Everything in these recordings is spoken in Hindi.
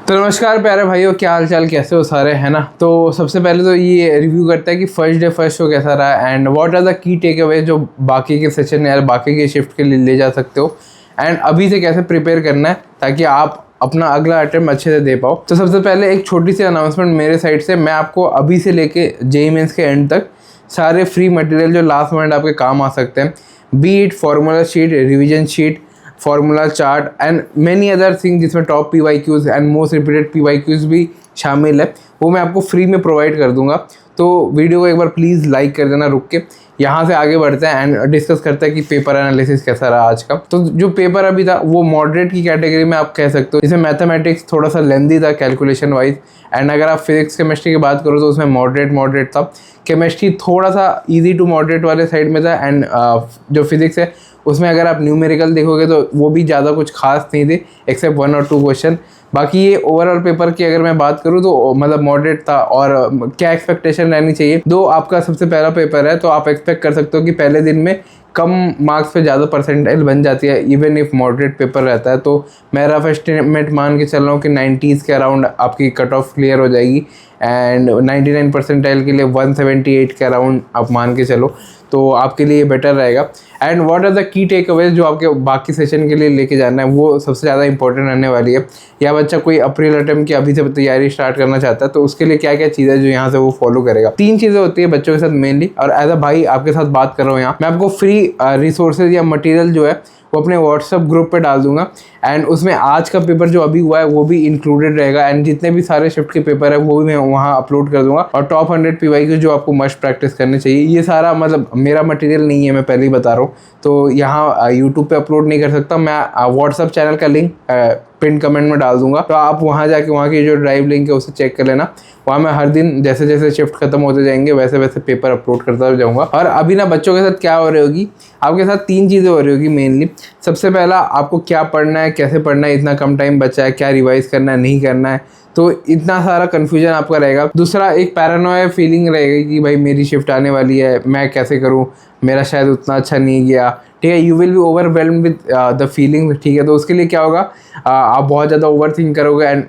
तो नमस्कार प्यारे भाइयों, क्या हाल चाल, कैसे हो सारे, है ना। तो सबसे पहले तो ये रिव्यू करता है कि फर्स्ट शो कैसा रहा and what are the key takeaway जो बाकी के सेशन या बाकी के शिफ्ट के लिए ले जा सकते हो एंड अभी से कैसे प्रिपेयर करना है ताकि आप अपना अगला अटेम्प्ट अच्छे से दे पाओ। तो सबसे पहले एक छोटी सी अनाउंसमेंट मेरे साइड से, मैं आपको अभी से लेके जेईई मेंस के एंड तक सारे फ्री मटेरियल जो लास्ट मोमेंट आपके काम आ सकते हैं, be it formula sheet, revision sheet, formula chart and many other thing जिसमें top PYQs and most repeated PYQs भी शामिल है, वो मैं आपको फ्री में प्रोवाइड कर दूंगा। तो वीडियो को एक बार प्लीज़ लाइक कर देना रुक के। यहाँ से आगे बढ़ते हैं एंड डिस्कस करते हैं कि पेपर एनालिसिस कैसा रहा आज का। तो जो पेपर अभी था वो मॉडरेट की कैटेगरी में आप कह सकते हो, जिसमें मैथमेटिक्स थोड़ा सा लेंदी था कैलकुलेशन वाइज एंड अगर आप फिजिक्स केमिस्ट्री की बात करो तो उसमें मॉडरेट था। केमिस्ट्री थोड़ा सा ईजी टू मॉडरेट वाले साइड में था एंड जो फिजिक्स है उसमें अगर आप न्यूमेरिकल देखोगे तो वो भी ज़्यादा कुछ खास नहीं थे एक्सेप्ट 1 और 2 क्वेश्चन। बाकी ये ओवरऑल पेपर की अगर मैं बात करूँ तो मतलब मॉडरेट था। और क्या एक्सपेक्टेशन रहनी चाहिए, दो आपका सबसे पहला पेपर है तो आप एक्सपेक्ट कर सकते हो कि पहले दिन में कम मार्क्स पे ज़्यादा परसेंटाइल बन जाती है इवन इफ मॉडरेट पेपर रहता है। तो मैं रफ एस्टिमेट मान के चल रहा हूँ कि 90s के अराउंड आपकी कट ऑफ क्लियर हो जाएगी एंड 99 परसेंटाइल के लिए 178 के अराउंड आप मान के चलो, तो आपके लिए बेटर रहेगा। And what are the key takeaways जो आपके बाकी सेशन के लिए लेके जाना है, वो सबसे ज़्यादा इंपॉर्टेंट रहने वाली है। या बच्चा कोई अप्रैल अटेम्प्ट की अभी से तैयारी स्टार्ट करना चाहता है तो उसके लिए क्या क्या चीज़ें जो यहाँ से वो फॉलो करेगा। 3 चीज़ें होती है बच्चों के साथ मेनली, और एज अ भाई आपके साथ बात कर रहा हूँ यहाँ, मैं आपको फ्री रिसोर्सेज या मटेरियल जो है वो अपने व्हाट्सअप ग्रुप पे डाल दूंगा एंड उसमें आज का पेपर जो अभी हुआ है वो भी इंक्लूडेड रहेगा एंड जितने भी सारे शिफ्ट के पेपर है वो भी मैं वहाँ अपलोड कर दूंगा। और टॉप 100 PYQ जो आपको मस्ट प्रैक्टिस करने चाहिए, ये सारा मतलब मेरा मटेरियल नहीं है, मैं पहले ही बता रहा हूँ, तो यहाँ यूट्यूब पे अपलोड नहीं कर सकता। मैं व्हाट्सअप चैनल का लिंक पिन कमेंट में डाल दूंगा, तो आप वहाँ जाके वहाँ की जो ड्राइव लिंक है उसे चेक कर लेना। वहाँ मैं हर दिन जैसे जैसे शिफ्ट खत्म होते जाएंगे वैसे वैसे पेपर अपलोड करता जाऊँगा। और अभी ना बच्चों के साथ क्या हो रही होगी, आपके साथ 3 चीज़ें हो रही होगी मेनली। सबसे पहला, आपको क्या पढ़ना है, कैसे पढ़ना है, इतना कम टाइम बचा है, क्या रिवाइज करना है, नहीं करना है, तो इतना सारा कन्फ्यूजन आपका रहेगा। दूसरा, एक पैरानोया फीलिंग रहेगी कि भाई मेरी शिफ्ट आने वाली है, मैं कैसे करूँ, मेरा शायद उतना अच्छा नहीं गया, ठीक है। You will be overwhelmed with the feeling, ठीक है। तो उसके लिए क्या होगा, आप बहुत ज़्यादा ओवर थिंक करोगे and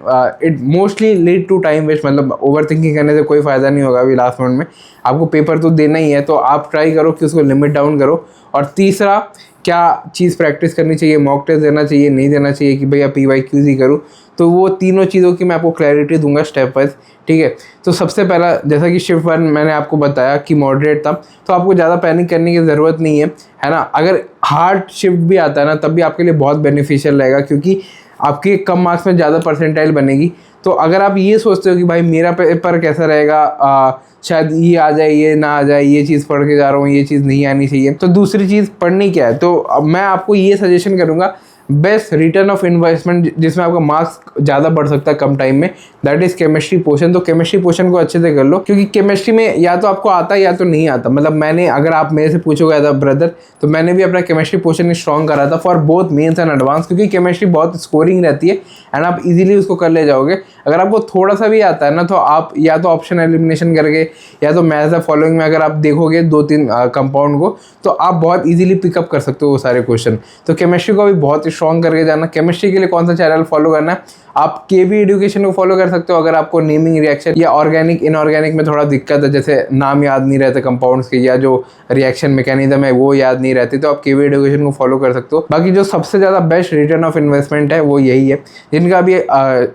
it mostly lead to time waste. मतलब ओवर थिंकिंग करने से कोई फ़ायदा नहीं होगा अभी लास्ट मोमेंट में, आपको पेपर तो देना ही है, तो आप ट्राई करो कि उसको लिमिट डाउन करो। और तीसरा, क्या चीज़ प्रैक्टिस करनी चाहिए, मॉक टेस्ट देना चाहिए, नहीं देना चाहिए कि भैया PYQs ही करूँ, तो वो तीनों चीज़ों की मैं आपको क्लैरिटी दूंगा स्टेप वाइज, ठीक है। तो सबसे पहला, जैसा कि शिफ्ट 1 मैंने आपको बताया कि मॉडरेट था, तो आपको ज़्यादा पैनिक करने की ज़रूरत नहीं है ना। अगर हार्ड शिफ्ट भी आता है ना तब भी आपके लिए बहुत बेनिफिशियल रहेगा क्योंकि आपके कम मार्क्स में ज़्यादा परसेंटाइल बनेगी। तो अगर आप ये सोचते हो कि भाई मेरा पेपर कैसा रहेगा, शायद ये आ जाए, ये ना आ जाए, ये चीज़ पढ़ के जा रहा हूँ, ये चीज़ नहीं आनी चाहिए, तो दूसरी चीज़ पढ़नी क्या है। तो मैं आपको ये सजेशन करूँगा, बेस्ट रिटर्न ऑफ इन्वेस्टमेंट जिसमें आपका मार्क्स ज़्यादा बढ़ सकता है कम टाइम में, दैट इज़ केमिस्ट्री पोर्शन। तो केमिस्ट्री पोर्शन को अच्छे से कर लो क्योंकि केमिस्ट्री में या तो आपको आता है या तो नहीं आता। मतलब मैंने, अगर आप मेरे से पूछोगे एज अ ब्रदर, तो मैंने भी अपना केमिस्ट्री पोर्शन स्ट्रॉन्ग करा था for both mains and advance, क्योंकि केमिस्ट्री बहुत स्कोरिंग रहती है एंड आप इजीली उसको कर ले जाओगे। अगर आपको थोड़ा सा भी आता है ना तो आप या तो ऑप्शन एलिमिनेशन करके या तो मैथ्स द फॉलोइंग में अगर आप देखोगे 2-3 कंपाउंड को, तो आप बहुत इजीली पिकअप कर सकते हो वो सारे क्वेश्चन। तो केमिस्ट्री को भी बहुत स्ट्रॉन्ग करके जाना। केमिस्ट्री के लिए कौन सा चैनल फॉलो करना है, आप KB एजुकेशन को फॉलो कर सकते हो अगर आपको नेमिंग, रिएक्शन या ऑर्गेनिक इनऑर्गेनिक में थोड़ा दिक्कत है, जैसे नाम याद नहीं रहते कंपाउंड्स के या जो रिएक्शन मैकेनिज्म है वो याद नहीं रहती, तो आप KB एजुकेशन को फॉलो कर सकते हो। बाकी जो सबसे ज़्यादा बेस्ट रिटर्न ऑफ इन्वेस्टमेंट है वो यही है। जिनका अभी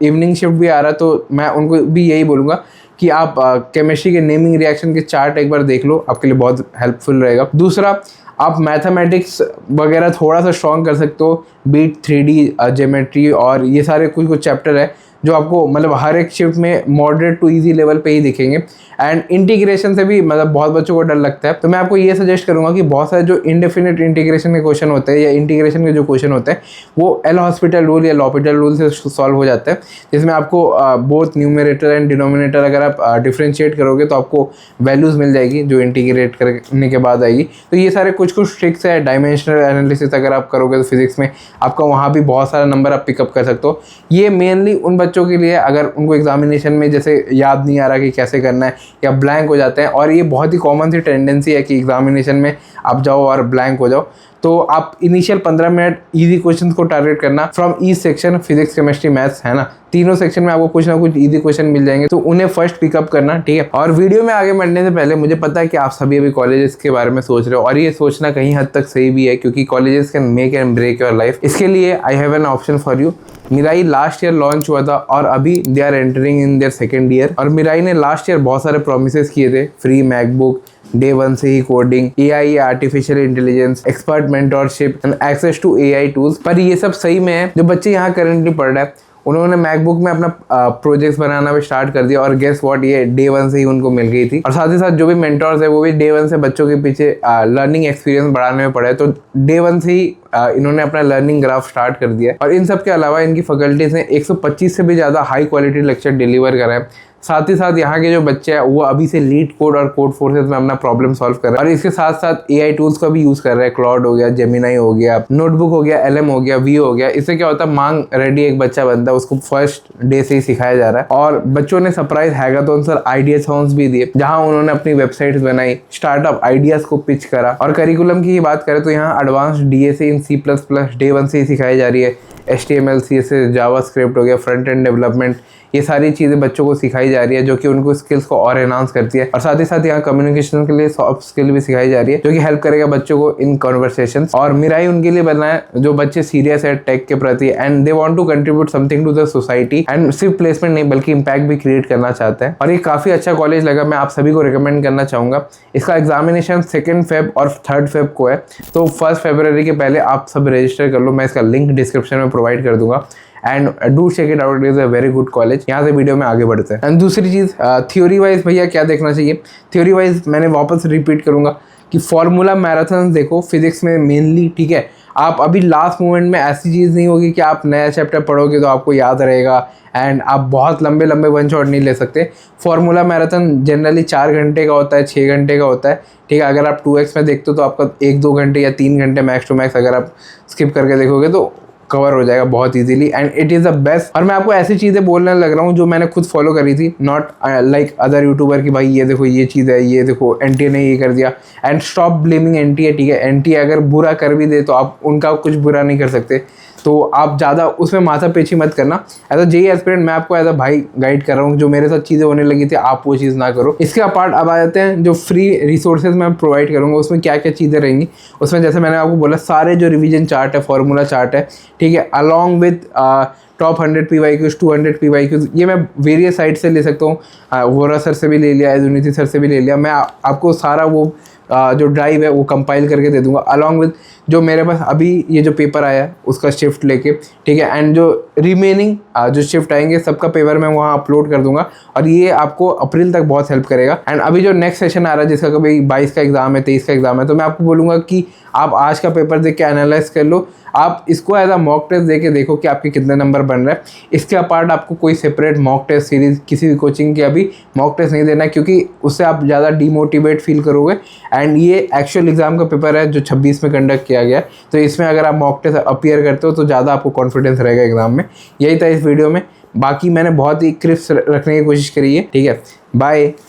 इवनिंग शिफ्ट भी आ रहा है तो मैं उनको भी यही बोलूँगा कि आप केमिस्ट्री के नेमिंग रिएक्शन के चार्ट एक बार देख लो, आपके लिए बहुत हेल्पफुल रहेगा। दूसरा, आप मैथमेटिक्स वगैरह थोड़ा सा स्ट्रॉन्ग कर सकते हो, बीट 3D ज्योमेट्री और ये सारे कुछ चैप्टर है जो आपको मतलब हर एक शिफ्ट में मॉडरेट टू इजी लेवल पे ही दिखेंगे। एंड इंटीग्रेशन से भी मतलब बहुत बच्चों को डर लगता है, तो मैं आपको ये सजेस्ट करूंगा कि बहुत सारे जो इंडेफिनिट इंटीग्रेशन के क्वेश्चन होते हैं या इंटीग्रेशन के जो क्वेश्चन होते हैं वो एल हॉस्पिटल रूल या लॉपिटल रूल से सॉल्व हो जाता है, जिसमें आपको बोथ न्यूमरेटर एंड डिनोमिनेटर अगर आप डिफ्रेंशिएट करोगे तो आपको वैल्यूज़ मिल जाएगी जो इंटीग्रेट करने के बाद आएगी। तो ये सारे कुछ ट्रिक्स है। डायमेंशनल एनालिसिस अगर आप करोगे तो फिजिक्स में आपका वहाँ भी बहुत सारा नंबर आप पिकअप कर सकते हो। ये मेनली उन बच्चों के लिए अगर उनको एग्जामिनेशन में जैसे याद नहीं आ रहा कि कैसे करना है या ब्लैंक हो जाते हैं, और ये बहुत ही कॉमन सी टेंडेंसी है कि एग्जामिनेशन में आप जाओ और ब्लैंक हो जाओ, तो आप इनिशियल 15 मिनट इजी क्वेश्चन को टारगेट करना from each section, physics, chemistry, maths, है ना। तीनों सेक्शन में आपको कुछ ना कुछ इजी क्वेश्चन मिल जाएंगे, तो उन्हें फर्स्ट पिकअप करना, ठीक है। और वीडियो में आगे बढ़ने से पहले मुझे पता है कि आप सभी अभी कॉलेजेस के बारे में सोच रहे हो, और ये सोचना कहीं हद तक सही भी है, क्योंकि colleges can make and break your life. इसके लिए I have an option for you. Mirai last year launch हुआ था और अभी they are entering in their second year. और मिराई ने लास्ट ईयर बहुत सारे प्रोमिसेस किए थे, फ्री मैकबुक, डे 1 से ही coding, AI, artificial intelligence, expert mentorship and access to AI tools. पर ये सब सही में है। जो बच्चे यहाँ करेंटली पढ़ रहे हैं उन्होंने मैकबुक में अपना प्रोजेक्ट्स बनाना भी स्टार्ट कर दिया, और गेस व्हाट, ये डे 1 से ही उनको मिल गई थी। और साथ ही साथ जो भी मेंटोर्स है वो भी डे 1 से बच्चों के पीछे लर्निंग एक्सपीरियंस बढ़ाने में पड़े, तो डे 1 से ही इन्होंने अपना लर्निंग ग्राफ स्टार्ट कर दिया। और इन सब के अलावा इनकी फैकल्टीज ने 125 से भी ज़्यादा हाई क्वालिटी लेक्चर डिलीवर कराए। साथ ही साथ यहाँ के जो बच्चे हैं वो अभी से लीड कोड और कोड फोर्सेस में अपना प्रॉब्लम सॉल्व कर रहे हैं, और इसके साथ साथ AI टूल्स का भी यूज़ कर रहे हैं। क्लाउड हो गया, जेमिनाई हो गया, नोटबुक हो गया, LM हो गया, Vue हो गया। इससे क्या होता है, मांग रेडी एक बच्चा बनता है, उसको फर्स्ट डे से ही सिखाया जा रहा है। और बच्चों ने सरप्राइज हैकाथॉन सर आइडियाथॉन्स भी दिए, जहाँ उन्होंने अपनी वेबसाइट्स बनाई, स्टार्टअप आइडियाज को पिच करा। और करिकुलम की ही बात करें तो यहाँ एडवांस्ड DSA इन C++ डे 1 से ही सिखाई जा रही है। HTML, CSS, जावास्क्रिप्ट हो गया, फ्रंट एंड डेवलपमेंट, ये सारी चीज़ें बच्चों को सिखाई जा रही है, जो कि उनको स्किल्स को और एनहांस करती है। और साथ ही साथ यहाँ कम्युनिकेशन के लिए सॉफ्ट स्किल भी सिखाई जा रही है, जो कि हेल्प करेगा बच्चों को इन कॉन्वर्सेशंस। और मिराई उनके लिए बना है जो बच्चे सीरियस है टेक के प्रति, and they want to contribute something to the society, and सिर्फ प्लेसमेंट नहीं बल्कि इम्पैक्ट भी क्रिएट करना चाहते हैं। और ये काफ़ी अच्छा कॉलेज लगा, मैं आप सभी को रिकमेंड करना चाहूँगा। इसका एग्जामिनेशन 2 फेब और 3 फेब को है, तो 1 फरवरी के पहले आप सब रजिस्टर कर लो। मैं इसका लिंक डिस्क्रिप्शन में प्रोवाइड कर दूंगा, and do check it out, it is a very good college. यहाँ से वीडियो में आगे बढ़ते हैं। एंड दूसरी चीज़, थ्योरी वाइज भैया क्या देखना चाहिए। थ्योरी वाइज मैंने वापस रिपीट करूँगा कि फॉर्मूला मैराथन देखो फिजिक्स में मेनली, ठीक है। आप अभी लास्ट मोमेंट में ऐसी चीज़ नहीं होगी कि आप नया चैप्टर पढ़ोगे तो आपको याद रहेगा, एंड आप बहुत लंबे लंबे वन शॉट नहीं ले सकते। फॉर्मूला मैराथन जनरली 4 घंटे का होता है, 6 घंटे का होता है, ठीक है। अगर आप 2x में देखते हो तो आपका 1-2 घंटे या 3 घंटे मैक्स टू मैक्स अगर आप स्किप करके देखोगे तो कवर हो जाएगा बहुत easily, and it is the best. और मैं आपको ऐसी चीज़ें बोलने लग रहा हूँ जो मैंने खुद फॉलो करी थी, नॉट लाइक अदर यूट्यूबर की भाई ये देखो ये चीज़ है, ये देखो NTA ने ये कर दिया, एंड स्टॉप ब्लेमिंग NTA, ठीक है। NTA अगर बुरा कर भी दे तो आप उनका कुछ बुरा नहीं कर सकते, तो आप ज़्यादा उसमें माथा पेची मत करना। एज अ JEE एस्पिरेंट मैं आपको एज अ भाई गाइड कर रहा हूँ, जो मेरे साथ चीज़ें होने लगी थी आप वो चीज़ ना करो। इसके अपार्ट अब आ जाते हैं जो फ्री रिसोर्सेज मैं प्रोवाइड करूँगा, उसमें क्या क्या चीज़ें रहेंगी। उसमें जैसे मैंने आपको बोला सारे जो रिवीजन चार्ट है, फॉर्मूला चार्ट है, ठीक है, along with top 100 PYQs, 200 PYQs, ये मैं वेरियस साइट से ले सकता हूँ। वोरा सर से भी ले लिया, एजुनिथी सर से भी ले लिया। मैं आपको सारा वो जो ड्राइव है वो कंपाइल करके दे दूंगा, अलॉन्ग विद जो मेरे पास अभी ये जो पेपर आया है उसका शिफ्ट लेके, ठीक है। एंड जो रिमेनिंग जो शिफ्ट आएंगे सबका पेपर मैं वहाँ अपलोड कर दूंगा, और ये आपको अप्रैल तक बहुत हेल्प करेगा। एंड अभी जो नेक्स्ट सेशन आ रहा है जिसका कभी 22 का एग्जाम है, 23 का एग्जाम है, तो मैं आपको बोलूँगा कि आप आज का पेपर देख के एनालाइज कर लो, आप इसको एज अ मॉक टेस्ट दे के देखो कि आपके कितने नंबर बन रहे हैं। इसके अपार्ट आपको कोई सेपरेट मॉक टेस्ट सीरीज किसी भी कोचिंग के अभी मॉक टेस्ट नहीं देना है, क्योंकि उससे आप ज़्यादा डीमोटिवेट फील करोगे। एंड ये एक्चुअल एग्जाम का पेपर है जो 26 में कंडक्ट किया गया, तो इसमें अगर आप मॉक टेस्ट अपीयर करते हो तो ज़्यादा आपको कॉन्फिडेंस रहेगा एग्जाम में। यही था इस वीडियो में, बाकी मैंने बहुत ही क्रिस्प रखने की कोशिश करी है, ठीक है। बाय।